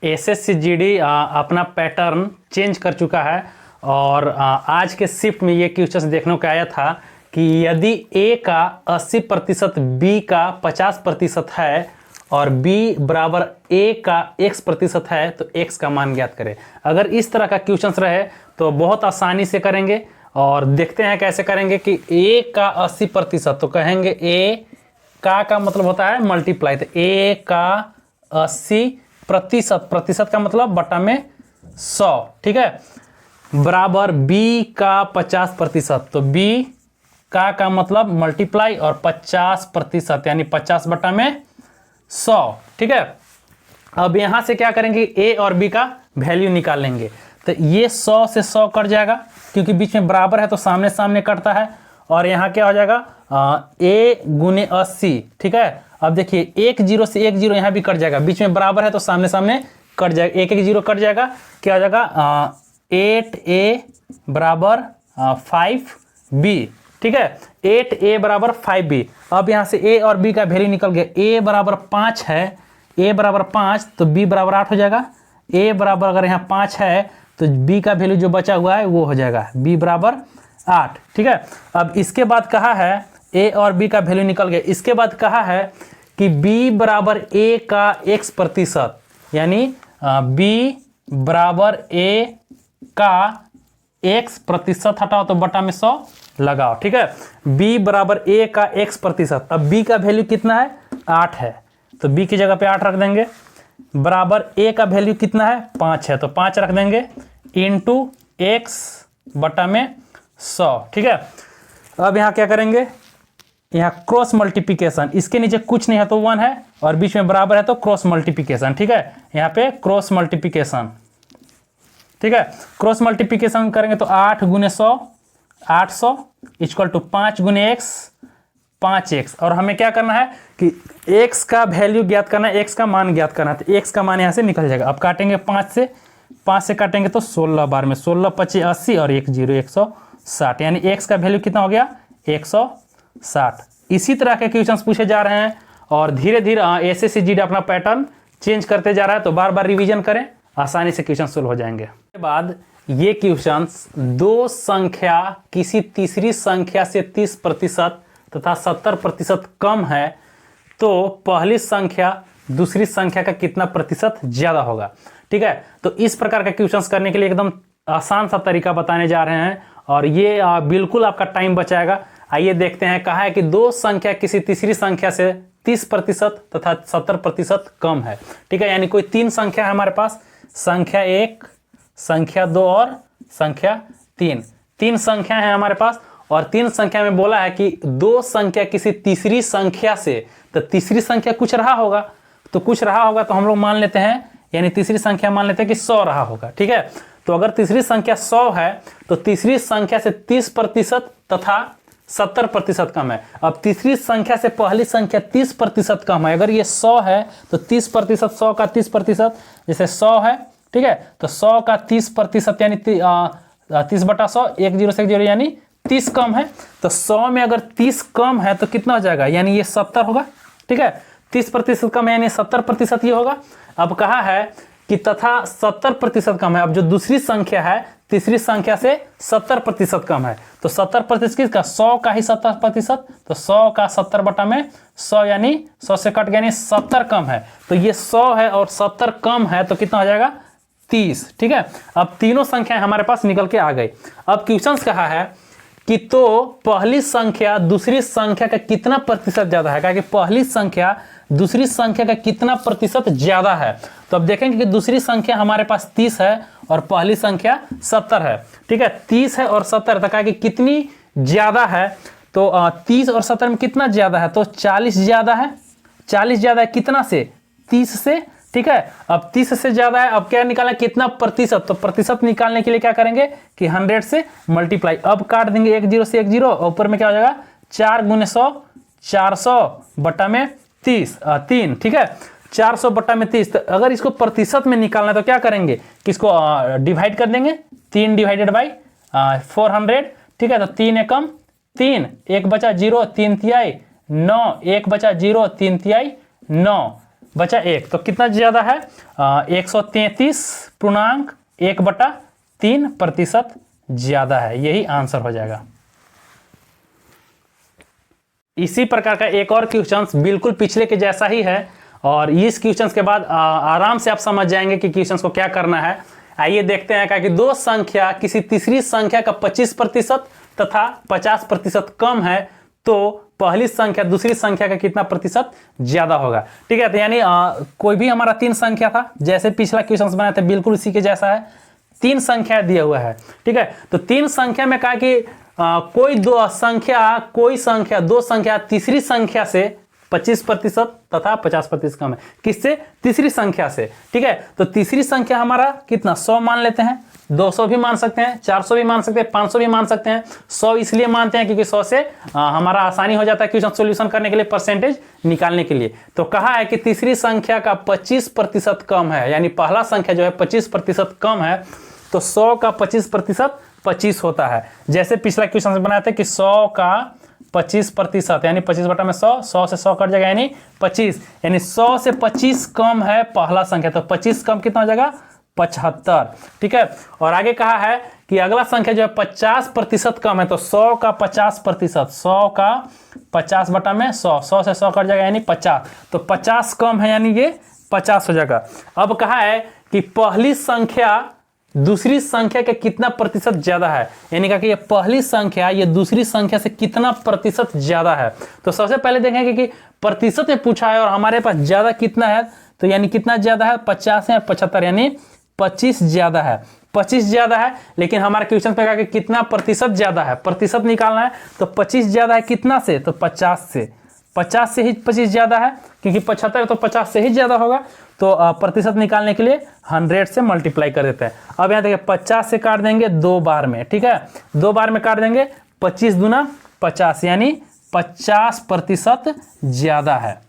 SSC-GD अपना pattern change कर चुका है और आज के शिफ्ट में ये क्वेश्चन देखने को आया था कि यदि A का 80%, B का 50% है और B बराबर A का x% है तो x का मान ज्ञात करें। अगर इस तरह का क्वेश्चन रहे तो बहुत आसानी से करेंगे और देखते हैं कैसे करेंगे कि A का 80% तो कहेंगे A का मतलब होता है मल्टीप्लाई, तो A का 80%, प्रतिशत का मतलब बटा में 100, ठीक है, बराबर B का 50%, तो B का मतलब मल्टीप्लाई और 50% यानी 50 बटा में 100, ठीक है। अब यहां से क्या करेंगे, A और B का वैल्यू निकाल लेंगे, तो ये 100 से 100 कट जाएगा क्योंकि बीच में बराबर है तो सामने सामने कटता है और यहाँ क्या हो जाएगा A गुने 80, ठीक है। अब देखिए 1 0 से 1 0 यहाँ भी कट जाएगा, बीच में बराबर है तो सामने सामने कट जाएगा, 1 1 0 कट जाएगा, क्या हो जाएगा 8A बराबर 5B, ठीक है, 8A बराबर 5B। अब यहाँ से A और B का वैल्यू निकल गया, A बराबर 5 है, A बराबर 5 तो B बराबर 8 हो जाएगा, A बराबर अगर यहाँ 5 है तो B का वैल्यू जो बचा हुआ है वो हो जाएगा B बराबर 8, ठीक है। अब इसके बाद कहा है A और B का वैल्यू निकल गया, इसके बाद कहा है कि B बराबर A का x%, यानी B बराबर A का x% हटाओ तो बटा में 100 लगाओ, ठीक है। B बराबर A का x%, अब B का वैल्यू कितना है 8 है तो B की जगह पे 8 रख देंगे, बराबर A का वैल्यू कितना है 5 है तो 5 रख देंगे, इंटू x बटा में 100, ठीक है। अब यहाँ क्या करेंगे, यहाँ क्रॉस मल्टीप्लिकेशन, इसके नीचे कुछ नहीं है तो 1 है और बीच में बराबर है तो क्रॉस मल्टीप्लिकेशन, ठीक है, यहाँ पे क्रॉस मल्टीप्लिकेशन, ठीक है। क्रॉस मल्टीप्लिकेशन करेंगे तो 8 गुने 100 800 इक्वल टू 5 गुने x 5x, और हमें क्या करना है कि x का वैल्यू ज्ञात करना है, x का मान ज्ञात करना है, तो x का मान यहाँ से निकल जाएगा। अब काटेंगे 5 से काटेंगे तो 16 बार में 16 25 80 और 1 0 160, यानी x का वैल्यू कितना हो गया 160। इसी तरह के क्वेश्चंस पूछे जा रहे हैं और धीरे धीरे एसएससी-जीडी अपना पैटर्न चेंज करते जा रहा है, तो बार बार रिवीजन करें, आसानी से क्वेश्चन सोल्व हो जाएंगे। उसके बाद ये क्वेश्चंस दो संख्या किसी तीसरी संख्या से 30% तथा 70% कम है तो पहली संख्या दूसरी संख्या का कितना प्रतिशत ज्यादा होगा, ठीक है। तो इस प्रकार का क्वेश्चंस करने के लिए एकदम आसान सा तरीका बताने जा रहे हैं और ये बिल्कुल आपका टाइम बचाएगा। आइए देखते हैं, कहा है कि दो संख्या किसी तीसरी संख्या से 30% तथा 70% कम है, ठीक है, यानी कोई तीन संख्या है हमारे पास, संख्या 1, संख्या 2 और संख्या 3, तीन संख्या है हमारे पास और तीन संख्या में बोला है कि दो संख्या किसी तीसरी संख्या से, तो तीसरी संख्या कुछ रहा होगा, तो कुछ रहा होगा तो हम लोग मान लेते हैं, यानी तीसरी संख्या मान लेते हैं कि 100 रहा होगा, ठीक है। तो अगर तीसरी संख्या 100 है तो तीसरी संख्या से 30% तथा 70% कम है। अब तीसरी संख्या से पहली संख्या 30% कम है, अगर ये 100 है तो 30%, 100 का 30%, जैसे 100 है, ठीक है, तो 100 का 30% यानी 30 बटा 100, 1 0 से 1 0 यानी 30 कम है, तो 100 में अगर 30 कम है तो कितना हो जाएगा, यानी ये 70 होगा, ठीक है, 30% कम है यानी 70% ये होगा। अब कहा है कि तथा 70% कम है, अब जो दूसरी संख्या है तीसरी संख्या से 70% कम है, तो 70% किसका, 100 का ही 70%, तो 100 का 70 बटा में 100 यानी 100 से कट गया यानी 70 कम है, तो ये 100 है और 70 कम है तो कितना हो जाएगा 30, ठीक है। अब तीनों संख्याएं हमारे पास निकल के आ गई। अब क्वेश्चन कहा है कि तो पहली संख्या दूसरी संख्या का कितना प्रतिशत ज्यादा है, कहा कि पहली संख्या दूसरी संख्या का कितना प्रतिशत ज्यादा है। तो अब देखेंगे कि दूसरी संख्या हमारे पास 30 है और पहली संख्या 70 है, ठीक है, 30 है और 70 है, तो कहा कि कितनी ज्यादा है, तो 30 और 70 में कितना ज्यादा है, तो 40 ज्यादा है, 40 ज्यादा है कितना से, 30 से, ठीक है। अब 30 से ज्यादा है, अब क्या निकालना कितना प्रतिशत, तो प्रतिशत निकालने के लिए क्या करेंगे कि 100 से मल्टीप्लाई, अब काट देंगे 1 0 से 1 0, ऊपर में क्या हो जाएगा 4 गुने 100 400 बटा में 3, ठीक है, 400 बटा में 30। तो अगर इसको प्रतिशत में निकालना है तो क्या करेंगे कि इसको डिवाइड कर देंगे, 3 डिवाइडेड बाई 400, ठीक है, तो 3 एकम 3, 1 बचा 0 3 तिहाई 9, 1 बचा 0 3 तिहाई 9, बचा 1, तो कितना ज़्यादा है 133.1/3% ज़्यादा है, यही आंसर हो जाएगा। इसी प्रकार का एक और क्वेश्चन बिल्कुल पिछले के जैसा ही है, और इस क्वेश्चन के बाद आराम से आप समझ जाएंगे कि क्वेश्चन को क्या करना है। आइए देखते हैं। कि दो संख्या किसी तीसरी संख्या का 25% तथा 50% कम है, तो पहली संख्या दूसरी संख्या का कितना प्रतिशत ज्यादा होगा। ठीक है, तो यानी कोई भी हमारा 3 संख्या था, जैसे पिछला क्वेश्चन बनाया था बिल्कुल उसी के जैसा है। 3 संख्या दिया हुआ है। ठीक है, तो 3 संख्या में कहा कि कोई दो संख्या तीसरी संख्या से 25% तथा 50% कम है। किससे? तीसरी संख्या से। ठीक है, तो तीसरी संख्या हमारा कितना 100 मान लेते हैं, 200 भी मान सकते हैं, 400 भी मान सकते हैं, 500 भी मान सकते हैं। 100 इसलिए मानते हैं क्योंकि 100 से हमारा आसानी हो जाता है क्वेश्चन सॉल्यूशन करने के लिए, परसेंटेज निकालने के लिए। तो कहा है कि तीसरी संख्या का 25% कम है, यानी पहला संख्या जो है 25% कम है, तो 100 का 25% 25 होता है। जैसे पिछला क्वेश्चन बनाया था कि 100 का 25% यानी 25/100, 100 से 100 कट जाएगा यानी 25, यानी 100 से 25 कम है पहला संख्या, तो 25 कम कितना हो जाएगा 75। ठीक है, और आगे कहा है कि अगला संख्या जो है 50% कम है, तो 100 का 50%, 100 का 50/100, 100 से 100 कट जाएगा यानी 50, तो 50 कम है यानी ये 50 हो जाएगा। अब कहा है कि पहली संख्या दूसरी संख्या के कितना प्रतिशत ज्यादा है, यानी कि ये पहली संख्या ये दूसरी संख्या से कितना प्रतिशत ज्यादा है। तो सबसे पहले देखेंगे कि प्रतिशत में पूछा है और हमारे पास ज्यादा कितना है, तो यानी कितना ज्यादा है 50 है 75, यानी 25 ज्यादा है, 25 ज्यादा है। लेकिन हमारे क्वेश्चन पे कहा कि कितना प्रतिशत ज्यादा है, प्रतिशत निकालना है, तो 25 ज्यादा है कितना से, तो 50 से, 50 से ही 25 ज्यादा है, क्योंकि 75 तो 50 से ही ज्यादा होगा। तो प्रतिशत निकालने के लिए 100 से मल्टीप्लाई कर देते हैं। अब यहाँ देखिए 50 से काट देंगे 2 बार में। ठीक है, 2 बार में काट देंगे, 25 दूना 50, यानी 50% ज्यादा है।